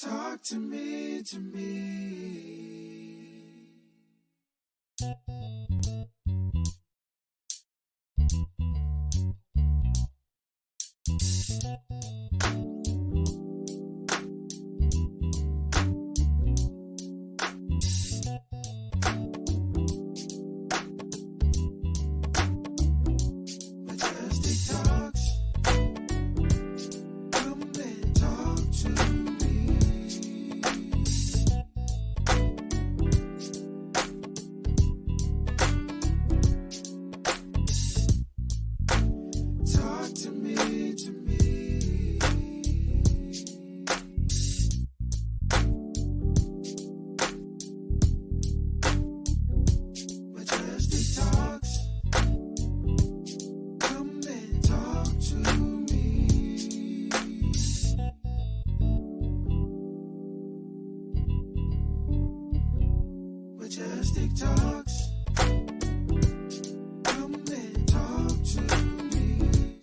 Talk to me, Majestic talks. Come and talk to me. Talk to me, Majestic talks. Come and talk to me. Majestic talks. Come and talk to me.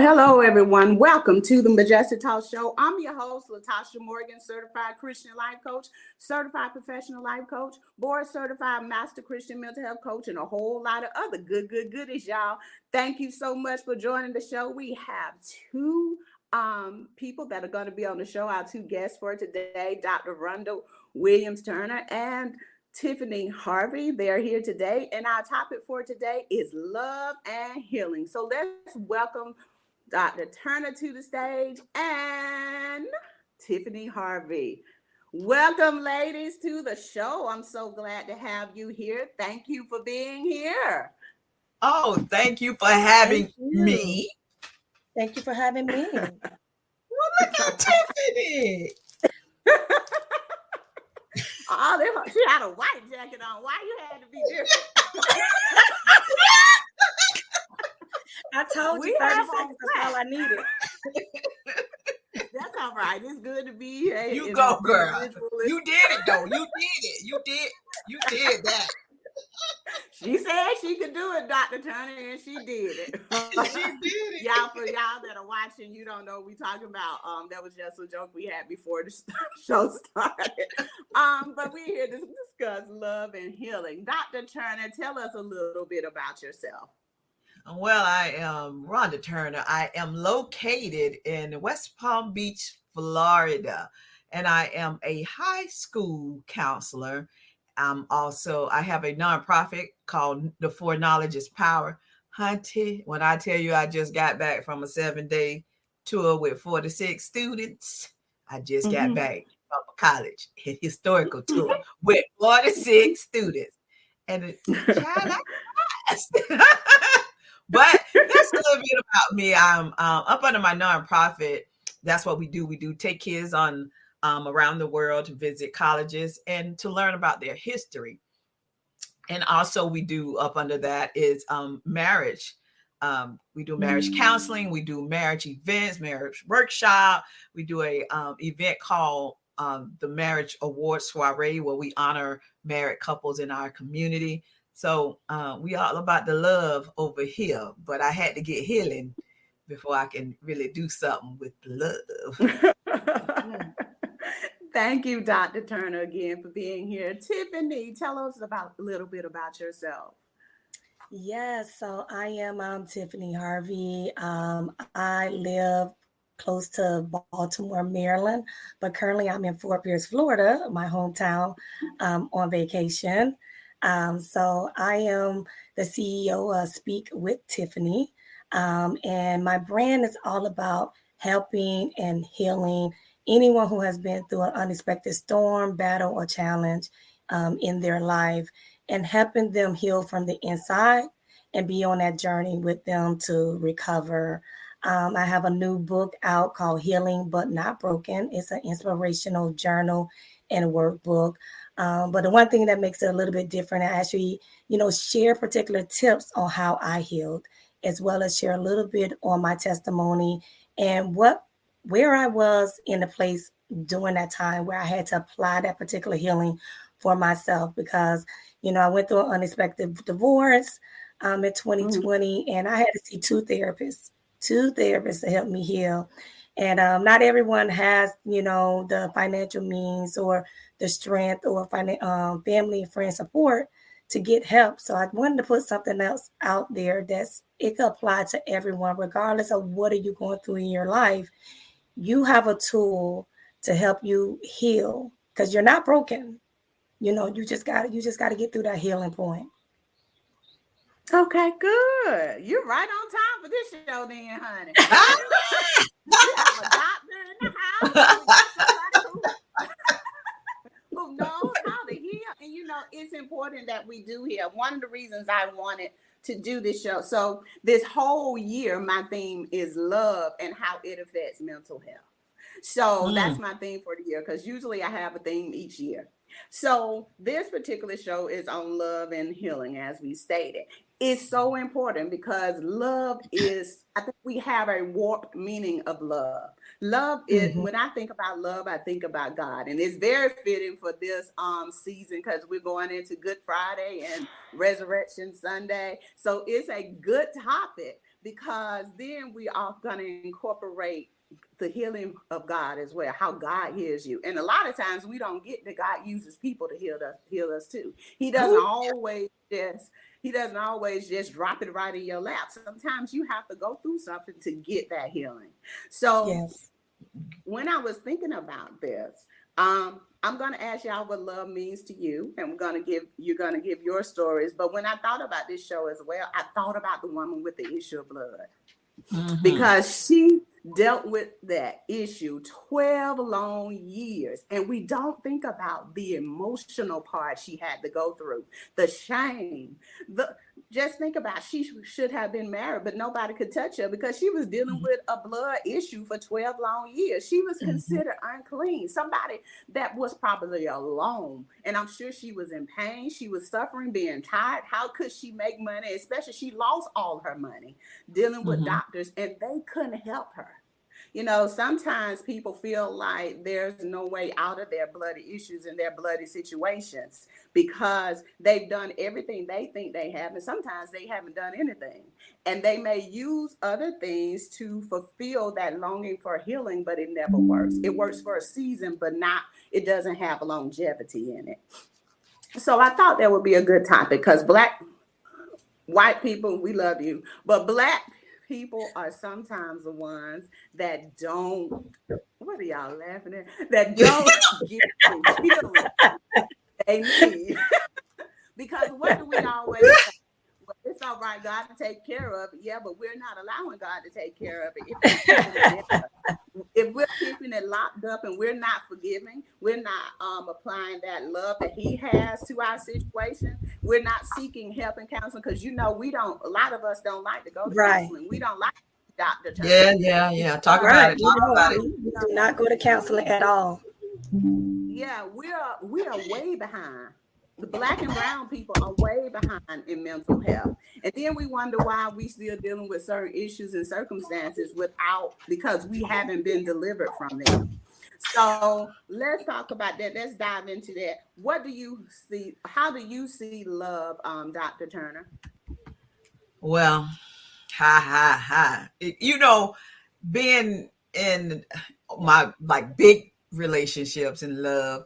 Hello, everyone. Welcome to the Majestic Talk Show. I'm your host, Latasha Morgan, certified Christian life coach, certified professional life coach, board certified master Christian mental health coach, and a whole lot of other goodies, y'all. Thank you so much for joining the show. We have two people that are going to be on the show, our two guests for today, Dr. Rhonda Williams-Turner and Tiffany Harvey. They're here today, and our topic for today is love and healing. So let's welcome Dr. Turner to the stage and Tiffany Harvey. Welcome, ladies, to the show. I'm so glad to have you here. Thank you for being here. Oh, thank you for having me. Thank you for having me. Well, look at Tiffany. Oh, she had a white jacket on. Why you had to be different? I told you 30 seconds is all I needed. That's all right. It's good to be here. You go, girl. You did it, though. You did it. You did that. She said she could do it, Dr. Turner, and she did it. She did it. For y'all that are watching, you don't know what we're talking about. That was just a joke we had before the show started. But we're here to discuss love and healing. Dr. Turner, tell us a little bit about yourself. Well, I am Rhonda Turner. I am located in West Palm Beach, Florida, and I am a high school counselor. I have a nonprofit called The For Knowledge is Power. Hunty, when I tell you I just got back from a 7-day tour with 46 students, I just got back from a college historical tour with 46 students. And child, but that's a little bit about me. I'm up under my nonprofit. That's what we do. We do take kids on around the world to visit colleges and to learn about their history. And also we do up under that is marriage. We do marriage counseling. We do marriage events, marriage workshop. We do a event called the Marriage Awards Soiree, where we honor married couples in our community. So we all about the love over here, but I had to get healing before I can really do something with love. Thank you, Dr. Turner, again for being here. Tiffany, tell us a little bit about yourself. Yes, so I am Tiffany Harvey. I live close to Baltimore, Maryland, but currently I'm in Fort Pierce, Florida, my hometown, on vacation. So I am the CEO of Speak with Tiffany, and my brand is all about helping and healing anyone who has been through an unexpected storm, battle, or challenge in their life, and helping them heal from the inside and be on that journey with them to recover. I have a new book out called Healing But Not Broken. It's an inspirational journal and workbook. But the one thing that makes it a little bit different, I actually, share particular tips on how I healed, as well as share a little bit on my testimony and where I was in the place during that time where I had to apply that particular healing for myself, because, I went through an unexpected divorce. in 2020, and I had to see two therapists to help me heal. And not everyone has, the financial means or the strength or family and friend support to get help. So I wanted to put something else out there it could apply to everyone, regardless of what are you going through in your life. You have a tool to help you heal, because you're not broken. You just got to get through that healing point. Okay, good. You're right on time for this show then, honey. We have a doctor in the house. We got somebody who knows how to heal. And it's important that we do heal. One of the reasons I wanted to do this show. So this whole year, my theme is love and how it affects mental health. So that's my theme for the year, because usually I have a theme each year. So this particular show is on love and healing, as we stated. It's so important because love is, I think we have a warped meaning of love. Love is, when I think about love, I think about God. And it's very fitting for this season, because we're going into Good Friday and Resurrection Sunday. So it's a good topic, because then we are going to incorporate the healing of God as well, how God heals you. And a lot of times we don't get that God uses people to heal us too. He doesn't always just drop it right in your lap. Sometimes you have to go through something to get that healing. So when I was thinking about this, I'm going to ask y'all what love means to you, and you're going to give your stories. But when I thought about this show as well, I thought about the woman with the issue of blood, because she dealt with that issue 12 long years. And we don't think about the emotional part she had to go through, the shame. Just think about, she should have been married, but nobody could touch her because she was dealing with a blood issue for 12 long years. She was considered unclean, somebody that was probably alone. And I'm sure she was in pain. She was suffering, being tired. How could she make money? Especially, she lost all her money dealing with doctors, and they couldn't help her. Sometimes people feel like there's no way out of their bloody issues and their bloody situations, because they've done everything they think they have, and sometimes they haven't done anything. And they may use other things to fulfill that longing for healing, but it never works. It works for a season, but it doesn't have longevity in it. So I thought that would be a good topic, because white people, we love you, but Black people are sometimes the ones that don't, what are y'all laughing at? That don't get the healing they need. Because what do we always say? Well, it's all right, God to take care of it. Yeah, but we're not allowing God to take care of it. If we're keeping it locked up and we're not forgiving, we're not applying that love that He has to our situation, we're not seeking help and counseling, because a lot of us don't like to go to counseling. We don't like doctor terms. Yeah. Talk about it. We do not go to counseling at all. Yeah, we are way behind. The Black and brown people are way behind in mental health. And then we wonder why we still dealing with certain issues and circumstances because we haven't been delivered from them. So let's talk about that. Let's dive into that. What do you see? How do you see love, Dr. Turner? Well, being in my big relationships and love,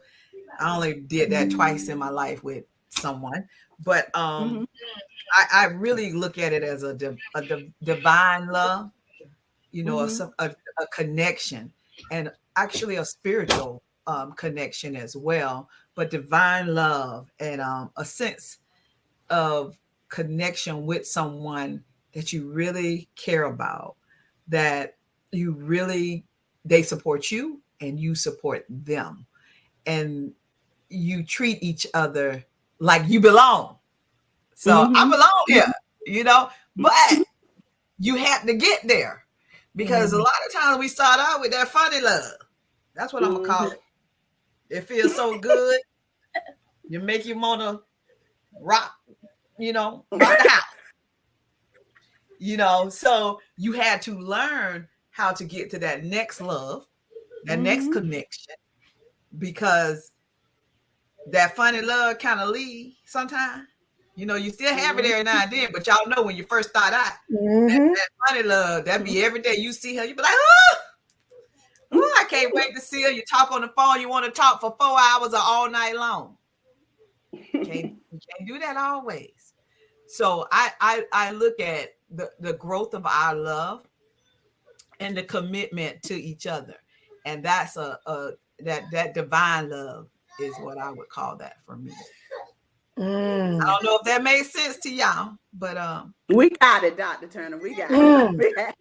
I only did that twice in my life with someone, but I really look at it as a divine love, a connection, and actually a spiritual connection as well, but divine love and a sense of connection with someone that you really care about, that they support you and you support them, and you treat each other like you belong. So I belong here, but you have to get there, because a lot of times we start out with that funny love. That's what I'm gonna call it. It feels so good. You make you want to rock the house. So you had to learn how to get to that next love, that next connection, because that funny love kind of leaves sometimes. You know, you still have it every now and then, but y'all know when you first start out, that funny love, that be every day you see her, you be like, oh, I can't wait to see her. You talk on the phone, you want to talk for 4 hours or all night long. You can't do that always. So I look at the growth of our love and the commitment to each other. And that's that divine love is what I would call that for me. I don't know if that made sense to y'all, but we got it, Dr. Turner. We got it.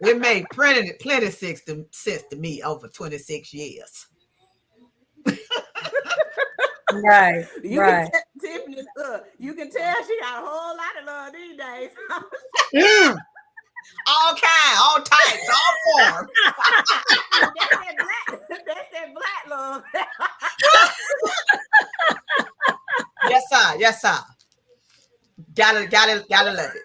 It made plenty sense to me over 26 years. Right. Tiffany, you can tell she got a whole lot of love these days. All kinds, all types, all forms. That's that black love. Yes, sir. Gotta love it.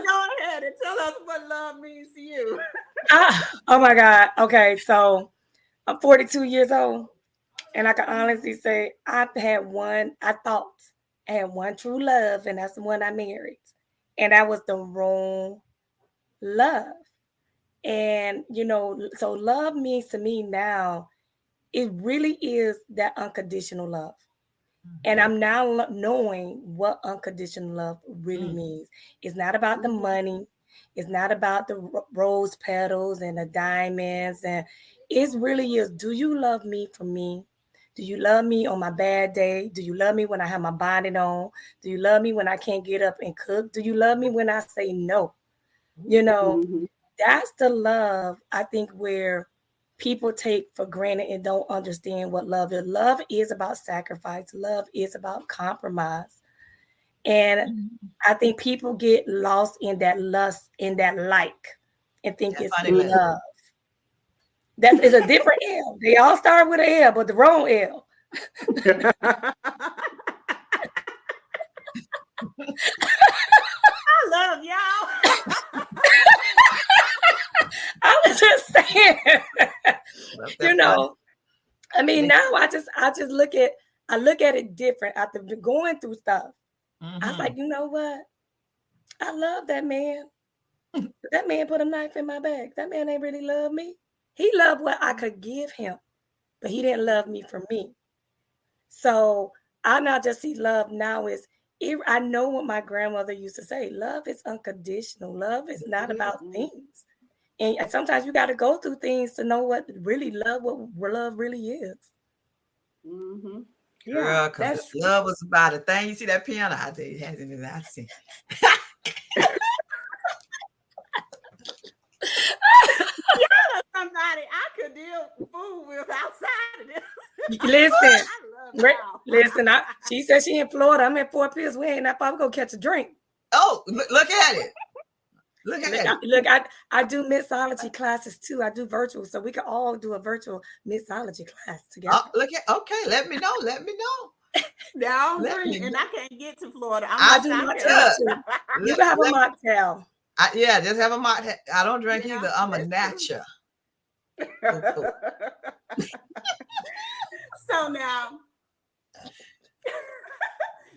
Go ahead and tell us what love means to you. Oh my God. Okay, so I'm 42 years old, and I can honestly say I had one true love, and that's the one I married. And that was the wrong love. And, you know, so love means to me now, it really is that unconditional love. And I'm now knowing what unconditional love really means. It's not about the money. It's not about the rose petals and the diamonds. And it really is, do you love me for me? Do you love me on my bad day? Do you love me when I have my bonnet on? Do you love me when I can't get up and cook? Do you love me when I say no? You know, that's the love, I think, where people take for granted and don't understand what love is. Love is about sacrifice. Love is about compromise. And I think people get lost in that lust, in that like, and think it's love. That is a different L. They all start with an L, but the wrong L. I love y'all. I was just saying, you know, I mean, now I just look at it different after going through stuff. I was like, you know what? I love that man. That man put a knife in my back. That man ain't really love me. He loved what I could give him, but he didn't love me for me. So I not just see love now is, I know what my grandmother used to say. Love is unconditional. Love is not about things. And sometimes you got to go through things to know what love really is. Mm-hmm. Girl, because love was about a thing. You see that piano? I tell you, I see. Somebody I could deal food with outside of this. Listen. She said she in Florida. I'm in Fort Pierce. We ain't probably gonna catch a drink. Oh, look at it. Look, I do mixology classes too. I do virtual, so we can all do a virtual mixology class together. Okay. Let me know. Now I'm drink, and I can't get to Florida. I do mocktails too. You can have a mocktail. Just have a mocktail. I don't drink either. I'm a natural. So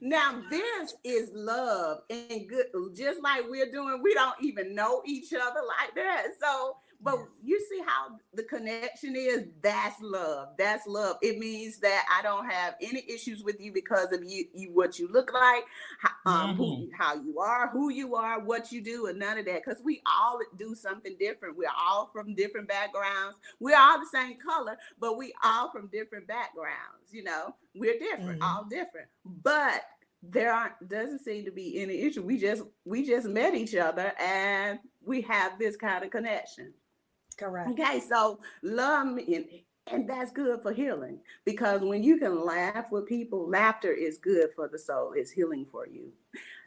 now this is love and good, just like we're doing. We don't even know each other like that. So, but you see how the connection is. That's love. That's love. It means that I don't have any issues with you because of you what you look like, how you are, who you are, what you do, and none of that. Because we all do something different. We're all from different backgrounds. We're all the same color, but we all from different backgrounds. You know, we're different, all different. But doesn't seem to be any issue. We just met each other and we have this kind of connection. Correct. Okay, so love me, and that's good for healing, because when you can laugh with people, laughter is good for the soul. It's healing for you.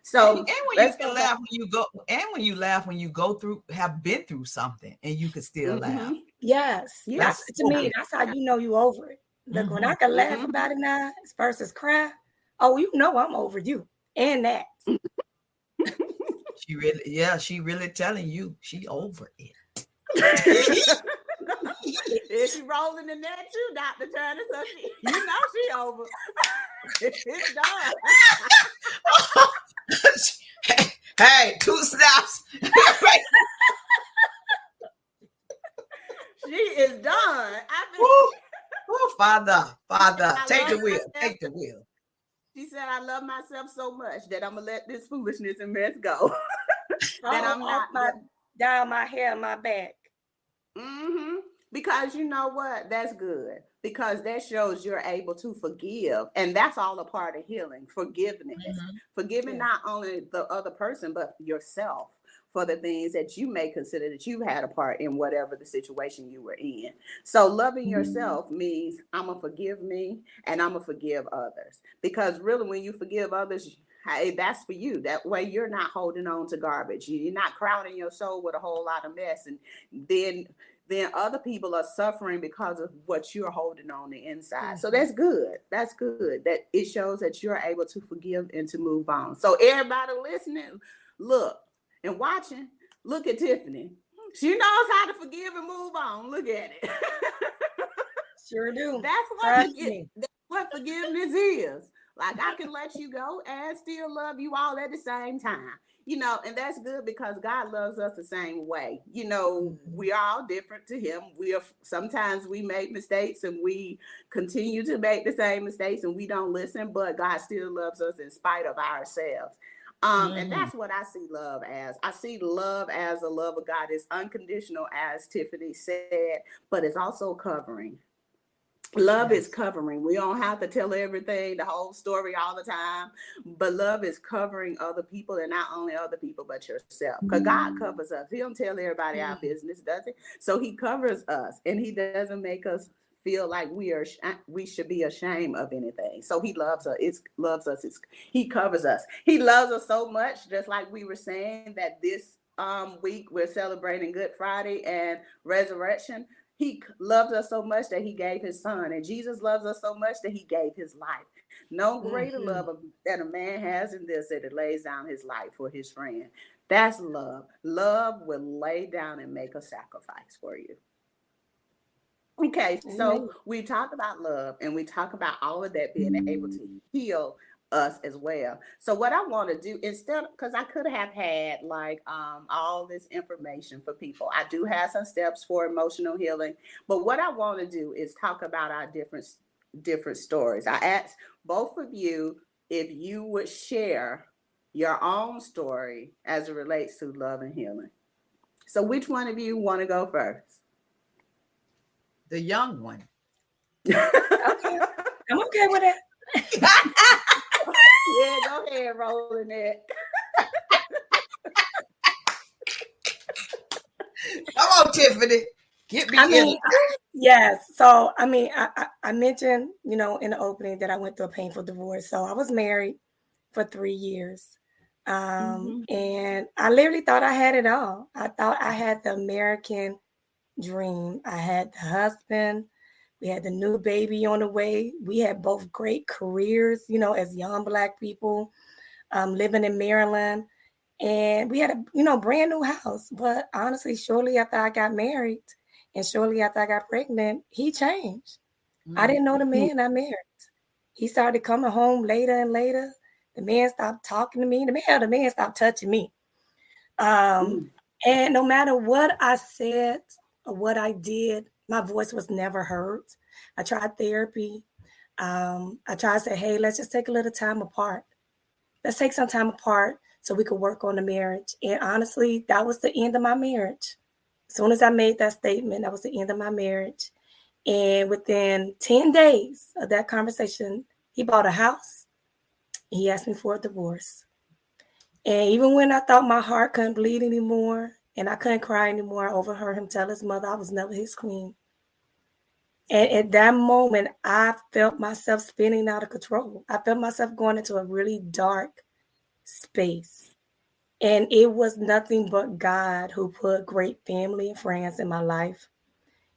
So and when you can laugh when you laugh when you have been through something and you can still laugh. Yes. That's, to me, that's how you know you over it. Look, when I can laugh about it now versus cry, oh, you know I'm over you and that. She really telling you she over it. Is she right? rolling in there too, Dr. Turner. So she over. It's done. Hey, 2 snaps. She is done. Father, take the wheel. Take the wheel. She said, I love myself so much that I'm going to let this foolishness and mess go. That I'm not down my hair, my back. Mm-hmm. Because you know what? That's good. Because that shows you're able to forgive. And that's all a part of healing. Forgiveness. Mm-hmm. Forgiving not only the other person, but yourself for the things that you may consider that you had a part in whatever the situation you were in. So loving yourself means I'm going to forgive me and I'm going to forgive others. Because really when you forgive others, hey, that's for you. That way you're not holding on to garbage. You're not crowding your soul with a whole lot of mess. And then other people are suffering because of what you're holding on the inside. Mm-hmm. So that's good. That's good. That it shows that you're able to forgive and to move on. So everybody listening, look and watching, look at Tiffany. She knows how to forgive and move on. Look at it. Sure do. That's what forgiveness is. Like I can let you go and still love you all at the same time. And that's good because God loves us the same way. We are all different to him. Sometimes we make mistakes and we continue to make the same mistakes and we don't listen, but God still loves us in spite of ourselves. And that's what I see love as. I see love as the love of God is unconditional, as Tiffany said, but it's also covering. Love is covering. We don't have to tell everything, the whole story all the time, but love is covering other people, and not only other people, but yourself. Because God covers us. He don't tell everybody our business, does he? So he covers us, and he doesn't make us feel like we should be ashamed of anything. So he loves us. He covers us. He loves us so much, just like we were saying that this week we're celebrating Good Friday and Resurrection. He loves us so much that he gave his son, and Jesus loves us so much that he gave his life. No greater love that a man has in this, that it lays down his life for his friend. That's love. Love will lay down and make a sacrifice for you. Okay, so we talk about love and we talk about all of that being able to heal us as well. So what I want to do instead, because I could have had like all this information for people. I do have some steps for emotional healing, but what I want to do is talk about our different stories. I asked both of you if you would share your own story as it relates to love and healing. So which one of you want to go first? The young one. Okay. I'm okay with it. Yeah, go ahead, rolling it. Come on, Tiffany. Get me yes. So, I mentioned, in the opening that I went through a painful divorce. So I was married for 3 years. And I literally thought I had it all. I thought I had the American dream. I had the husband. We had the new baby on the way. We had both great careers, as young Black people living in Maryland. And we had a, brand new house. But honestly, shortly after I got married and shortly after I got pregnant, he changed. I didn't know the man I married. He started coming home later and later. The man stopped talking to me. The man stopped touching me. And no matter what I said or what I did, my voice was never heard. I tried therapy. I tried to say, hey, let's just take a little time apart. Let's take some time apart so we could work on the marriage. And honestly, that was the end of my marriage. As soon as I made that statement, that was the end of my marriage. And within 10 days of that conversation, he bought a house. He asked me for a divorce. And even when I thought my heart couldn't bleed anymore and I couldn't cry anymore, I overheard him tell his mother I was never his queen. And at that moment, I felt myself spinning out of control. I felt myself going into a really dark space. And it was nothing but God who put great family and friends in my life.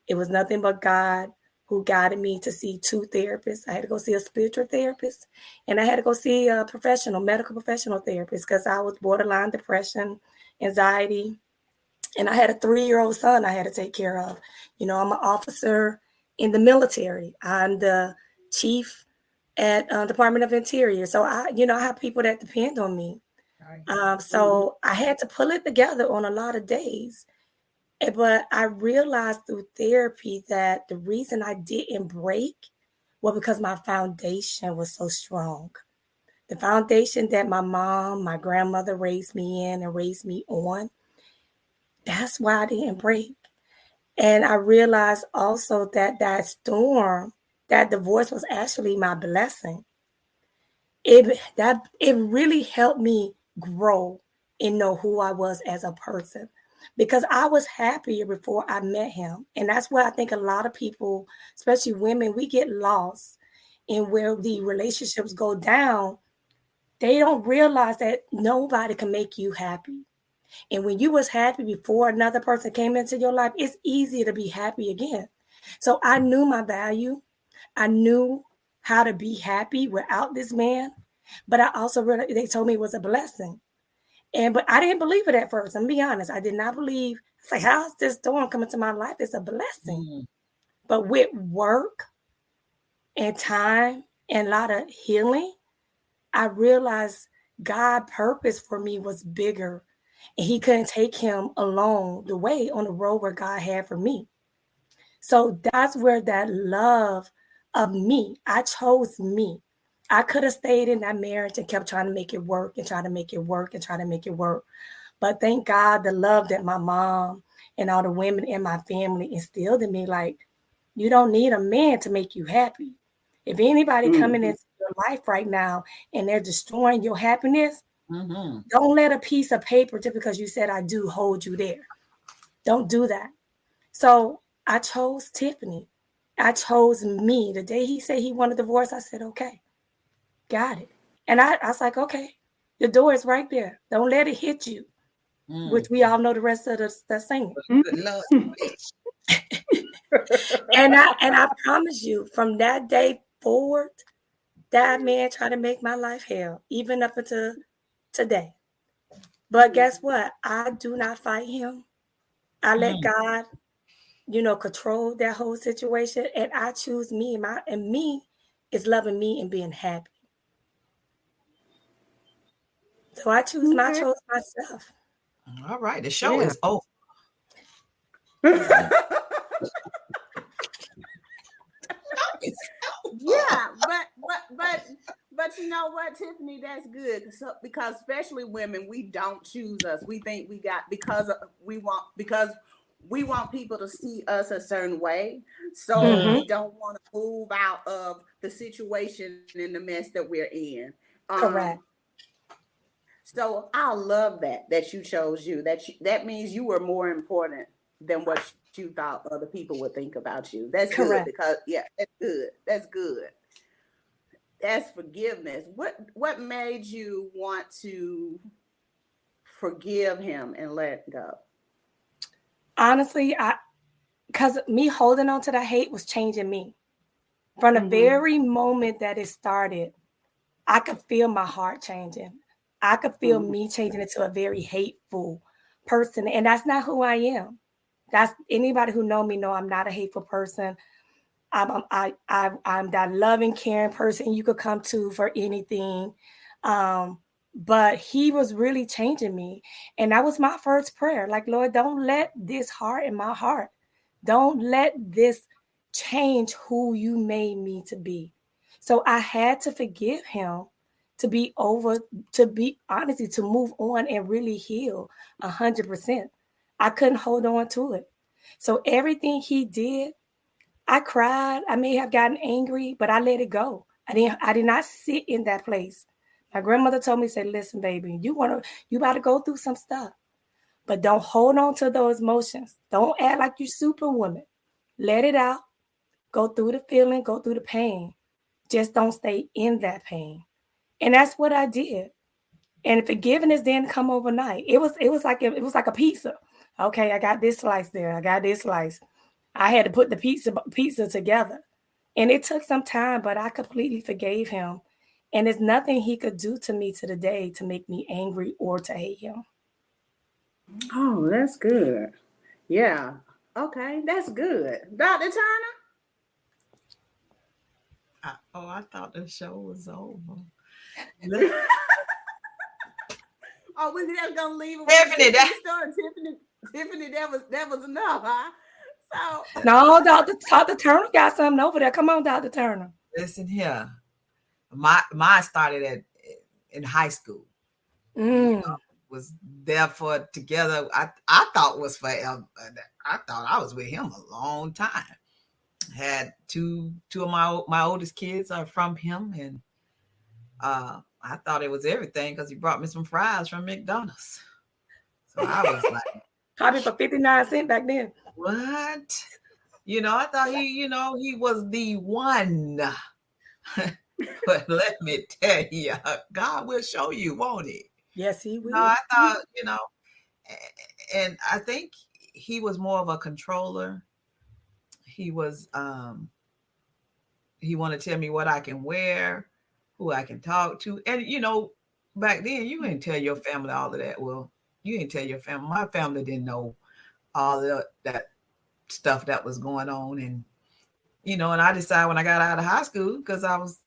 It was nothing but God who guided me to see 2 therapists. I had to go see a spiritual therapist, and I had to go see a medical professional therapist because I was borderline depression, anxiety, and I had a 3-year-old son I had to take care of. I'm an officer, in the military. I'm the chief at Department of Interior. So I have people that depend on me. So I had to pull it together on a lot of days. But I realized through therapy that the reason I didn't break was because my foundation was so strong. The foundation that my mom, my grandmother raised me in and raised me on, that's why I didn't break. And I realized also that that storm, that divorce was actually my blessing. It really helped me grow and know who I was as a person, because I was happier before I met him. And that's why I think a lot of people, especially women, we get lost in where the relationships go down. They don't realize that nobody can make you happy. And when you was happy before another person came into your life, it's easier to be happy again. So I knew my value. I knew how to be happy without this man. But I also realized they told me it was a blessing. But I didn't believe it at first. I'm be honest. I did not believe. It's like, how's this storm coming to my life? It's a blessing. But with work and time and a lot of healing, I realized God's purpose for me was bigger. And he couldn't take him along the way on the road where God had for me. So that's where that love of me, I chose me. I could have stayed in that marriage and kept trying to make it work and try to make it work and try to make it work. But thank God the love that my mom and all the women in my family instilled in me, like, you don't need a man to make you happy. If anybody coming into your life right now and they're destroying your happiness, don't let a piece of paper just because you said I do hold you there. Don't do that. So I chose Tiffany. I chose me. The day he said he wanted a divorce, I said, okay, got it. And I was like, okay, the door is right there. Don't let it hit you, which we all know the rest of the singing. And I promise you, from that day forward, that man tried to make my life hell, even up until today. But guess what? I do not fight him. I let God, control that whole situation, and I choose me. And me is loving me and being happy. So I chose myself. All right, the show is over. Yeah, but you know what, Tiffany, that's good. So, because especially women, we don't choose us. We think we got because we want people to see us a certain way. So we don't want to move out of the situation and the mess that we're in. Correct. So I love that you chose you. That means you were more important than what you thought other people would think about you. That's correct. Good because that's good. That's good. That's forgiveness. What made you want to forgive him and let go? Honestly, because me holding on to that hate was changing me. From the very moment that it started, I could feel my heart changing. I could feel me changing into a very hateful person. And that's not who I am. That's anybody who know me know I'm not a hateful person. I'm that loving, caring person you could come to for anything. But he was really changing me. And that was my first prayer. Like, Lord, don't let this heart in my heart. Don't let this change who you made me to be. So I had to forgive him to be honestly, to move on and really heal 100%. I couldn't hold on to it. So everything he did, I cried. I may have gotten angry, but I let it go. I did not sit in that place. My grandmother told me, said, listen, baby, you about to go through some stuff, but don't hold on to those emotions. Don't act like you're superwoman. Let it out. Go through the feeling, go through the pain. Just don't stay in that pain. And that's what I did. And forgiveness didn't come overnight. It was like a pizza. Okay, I got this slice there. I got this slice. I had to put the pizza together. And it took some time, but I completely forgave him. And there's nothing he could do to me to the day to make me angry or to hate him. Oh, that's good. Yeah. Okay, that's good. Dr. Turner? I thought the show was over. Oh, we just gonna leave it with Tiffany, Tiffany story. Tiffany, that was enough, huh? So No, Dr. Turner got something over there. Come on, Dr. Turner. listen here. Mine started in high school. Was there for together. I thought was forever. I thought I was with him a long time. Had two of my oldest kids are from him, and I thought it was everything because he brought me some fries from McDonald's. So I was like, probably for 59 cents back then. what? I thought he was the one. But let me tell you, God will show you, won't he? Yes, he will. I thought, and I think he was more of a controller. He was, he wanted to tell me what I can wear, who I can talk to. And, back then you didn't tell your family all of that. Well, you didn't tell your family. My family didn't know all of that stuff that was going on. And, and I decided when I got out of high school, because I was,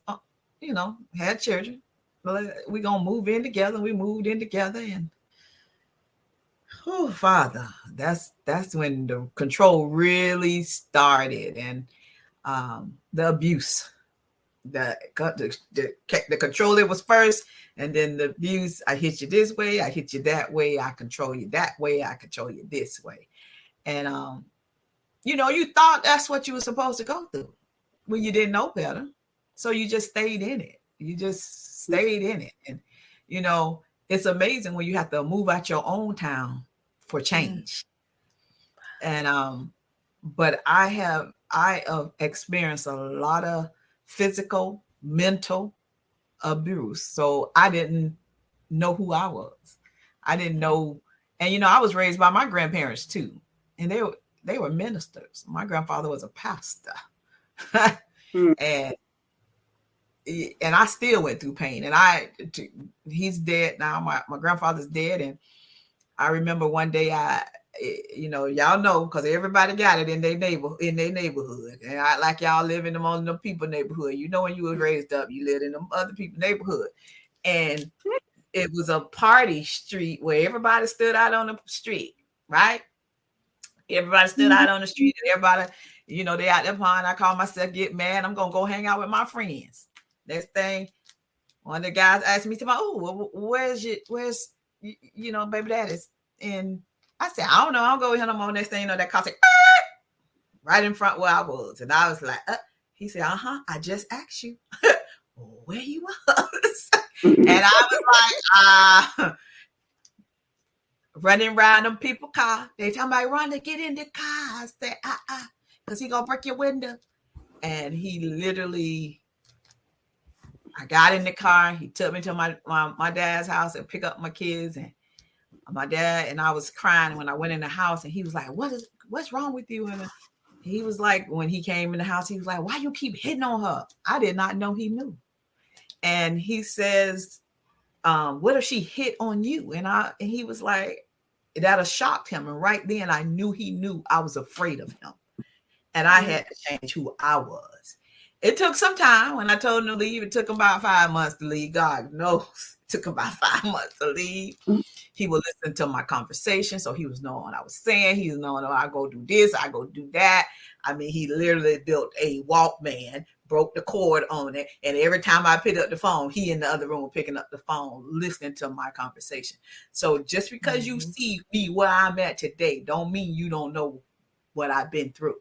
had children, we're going to move in together. We moved in together, and oh, Father, that's when the control really started, and the abuse, the control, it was first, and then the abuse. I hit you this way, I hit you that way, I control you that way, I control you this way. And you thought that's what you were supposed to go through when you didn't know better, so you just stayed in it. You just stayed in it. And it's amazing when you have to move out your own town for change. And but I have experienced a lot of physical, mental abuse. So I didn't know who I was. I didn't know. And I was raised by my grandparents too. And they were ministers. My grandfather was a pastor. And I still went through pain. And he's dead now. My grandfather's dead. And I remember one day y'all know, because everybody got it in their neighborhood. And I, like y'all live in the people neighborhood. When you was raised up, you lived in the other people neighborhood. And it was a party street where everybody stood out on the street, right? Everybody stood out on the street, and everybody, they out there playing. I call myself get mad. I'm gonna go hang out with my friends. Next thing, one of the guys asked me, "Oh, where's baby daddy's?" And I said, "I don't know. I'll go with him no more." Next thing that car said, right in front where I was, and I was like, He said, I just asked you where you was, and I was like, running around them people car. They talking about, Rhonda, get in the car. I said, because he gonna break your window. And he literally, I got in the car. He took me to my dad's house and pick up my kids, and my dad, and I was crying when I went in the house, and he was like, what's wrong with you? And he was like, when he came in the house, he was like, why you keep hitting on her? I did not know he knew. And he says, what if she hit on you? And he was like, that shocked him. And right then I knew he knew I was afraid of him. And I had to change who I was. It took some time. When I told him to leave, it took him about 5 months to leave. God knows it took him about 5 months to leave. He would listen to my conversation. So he was knowing what I was saying. He was knowing, I go do this, I go do that. I mean, he literally built a Walkman, broke the cord on it. And every time I picked up the phone, he in the other room picking up the phone, listening to my conversation. So just because you see me where I'm at today, don't mean you don't know what I've been through.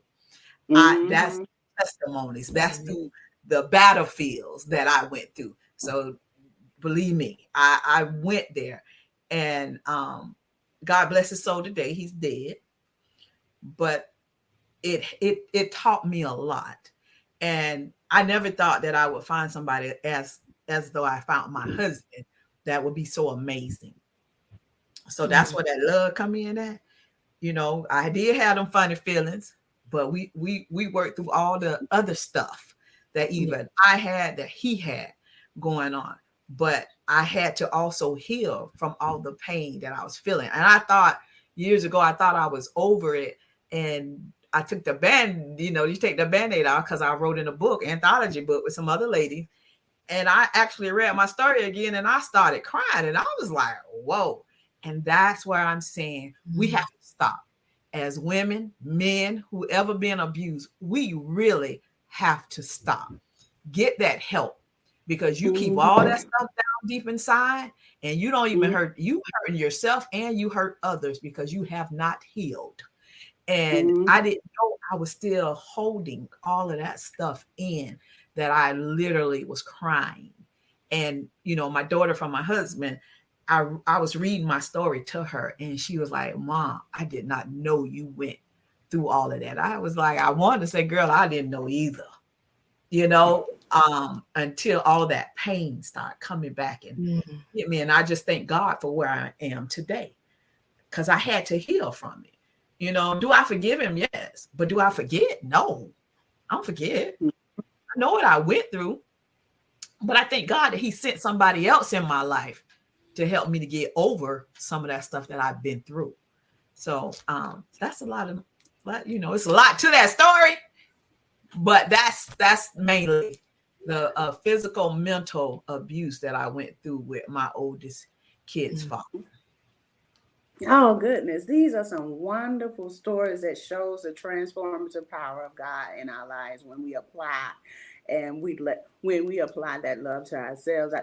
That's testimonies. That's through the battlefields that I went through. So believe me, I went there, and God bless his soul today. He's dead, but it taught me a lot. And I never thought that I would find somebody as though I found my husband that would be so amazing. So that's where that love come in at. I did have them funny feelings, but we worked through all the other stuff that even I had, that he had going on. But I had to also heal from all the pain that I was feeling. And I thought years ago, I thought I was over it. And I took the you take the Band-Aid out because I wrote in a book, anthology book with some other ladies. And I actually read my story again and I started crying and I was like, whoa. And that's where I'm saying we have to stop. As women, men, whoever been abused, we really have to stop. Get that help, because you keep all that stuff down deep inside and you don't even hurt yourself, and you hurt others because you have not healed. And I didn't know I was still holding all of that stuff in, that I literally was crying. And, my daughter from my husband, I was reading my story to her and she was like, Mom, I did not know you went through all of that. I was like, I wanted to say, girl, I didn't know either, until all that pain started coming back and hit me. And I just thank God for where I am today, because I had to heal from it. Do I forgive him? Yes. But do I forget? No, I don't forget. I know what I went through, but I thank God that he sent somebody else in my life to help me to get over some of that stuff that I've been through. So that's a lot of, it's a lot to that story, but that's mainly the physical, mental abuse that I went through with my oldest kid's father. Oh goodness, these are some wonderful stories that shows the transformative power of God in our lives when we apply that love to ourselves.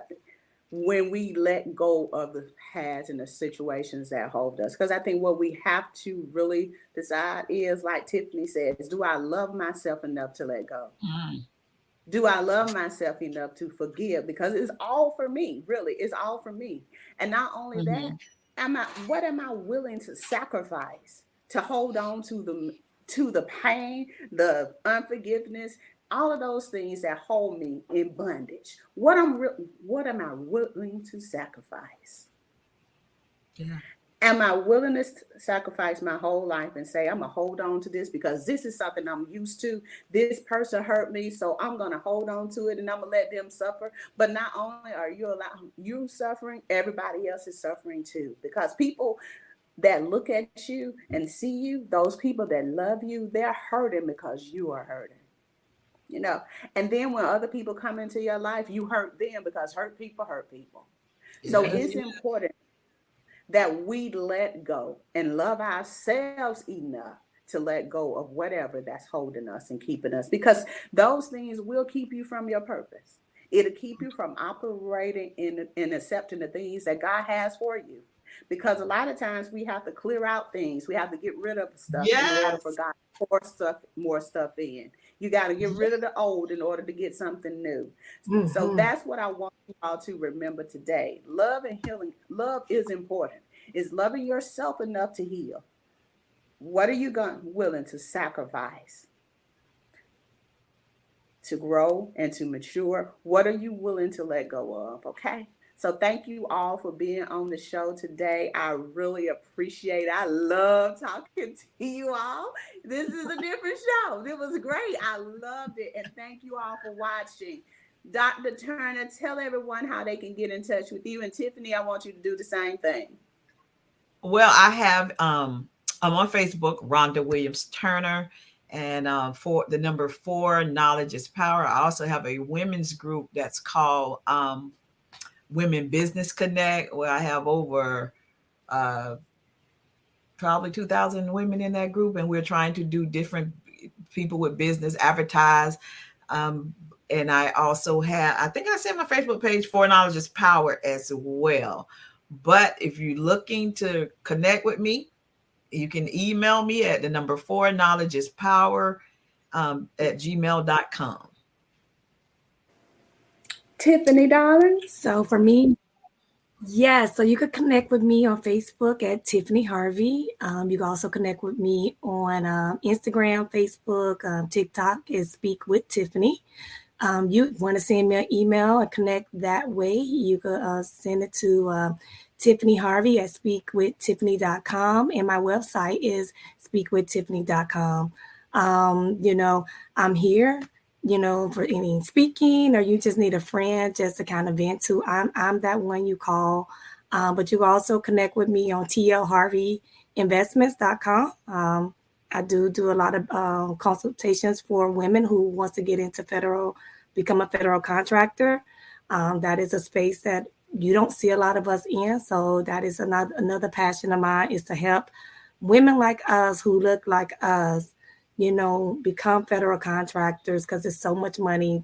When we let go of the past and the situations that hold us. Because I think what we have to really decide is, like Tiffany said, is, do I love myself enough to let go? Do I love myself enough to forgive? Because it's all for me, really. It's all for me. And not only that, what am I willing to sacrifice to hold on to the pain, the unforgiveness, all of those things that hold me in bondage? What am I willing to sacrifice? Yeah. Am I willing to sacrifice my whole life and say, I'm going to hold on to this because this is something I'm used to. This person hurt me, so I'm going to hold on to it and I'm going to let them suffer. But not only are you suffering, everybody else is suffering too. Because people that look at you and see you, those people that love you, they're hurting because you are hurting. And then when other people come into your life, you hurt them, because hurt people hurt people. So it's important that we let go and love ourselves enough to let go of whatever that's holding us and keeping us, because those things will keep you from your purpose. It'll keep you from operating in accepting the things that God has for you. Because a lot of times we have to clear out things. We have to get rid of stuff in order for God to pour more stuff in. You got to get rid of the old in order to get something new. So that's what I want you all to remember today. Love and healing. Love is important. It's loving yourself enough to heal. What are you willing to sacrifice to grow and to mature? What are you willing to let go of? Okay. So thank you all for being on the show today. I really appreciate it. I love talking to you all. This is a different show. It was great. I loved it. And thank you all for watching. Dr. Turner, tell everyone how they can get in touch with you. And Tiffany, I want you to do the same thing. Well, I have, I'm on Facebook, Rhonda Williams-Turner, and for the number 4, Knowledge is Power. I also have a women's group that's called Women Business Connect, where I have over probably 2,000 women in that group, and we're trying to do different people with business advertise. And I also have, I think I said my Facebook page, For Knowledge is Power as well. But if you're looking to connect with me, you can email me at the number 4, Knowledge is Power at gmail.com. Tiffany, darling. So for me, so you could connect with me on Facebook at Tiffany Harvey. You can also connect with me on Instagram, Facebook, TikTok is Speak with Tiffany. You want to send me an email and connect that way, you could send it to Tiffany Harvey at speakwithtiffany.com. And my website is speakwithtiffany.com. I'm here, for any speaking, or you just need a friend just to kind of vent to. I'm that one you call. But you also connect with me on tlharveyinvestments.com. I do a lot of consultations for women who wants to get into become a federal contractor. That is a space that you don't see a lot of us in. So that is another passion of mine, is to help women like us who look like us, become federal contractors, because there's so much money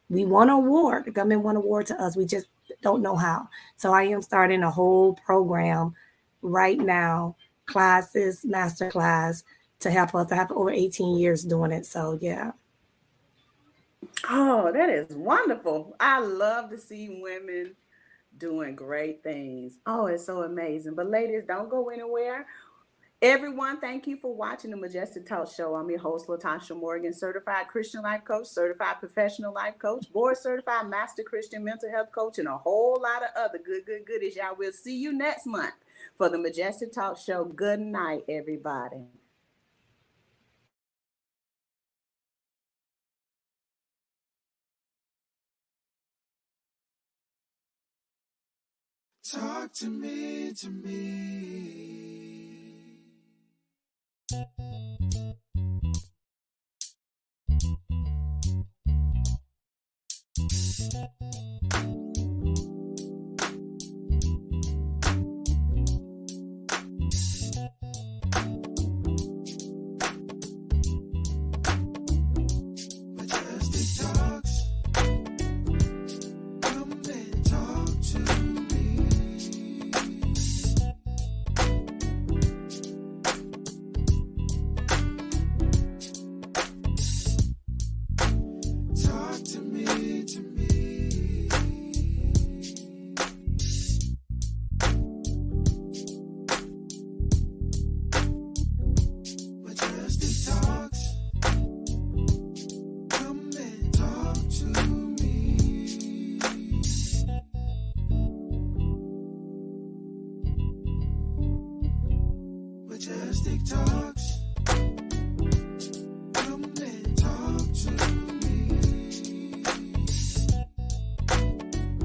we want to award. The government want to award to us. We just don't know how. So I am starting a whole program right now, classes, master class, to help us. I have over 18 years doing it. So yeah. Oh, that is wonderful. I love to see women doing great things. Oh, it's so amazing. But ladies, don't go anywhere. Everyone, thank you for watching the Majestic Talk Show. I'm your host, Latasha Morgan, certified Christian life coach, certified professional life coach, board certified master Christian mental health coach, and a whole lot of other goodies. Y'all, we'll see you next month for the Majestic Talk Show. Good night, everybody. Talk to me. Majestic talks. Come and talk to me. Talk to me. Majestic talks. Come and talk to me. Majestic talks.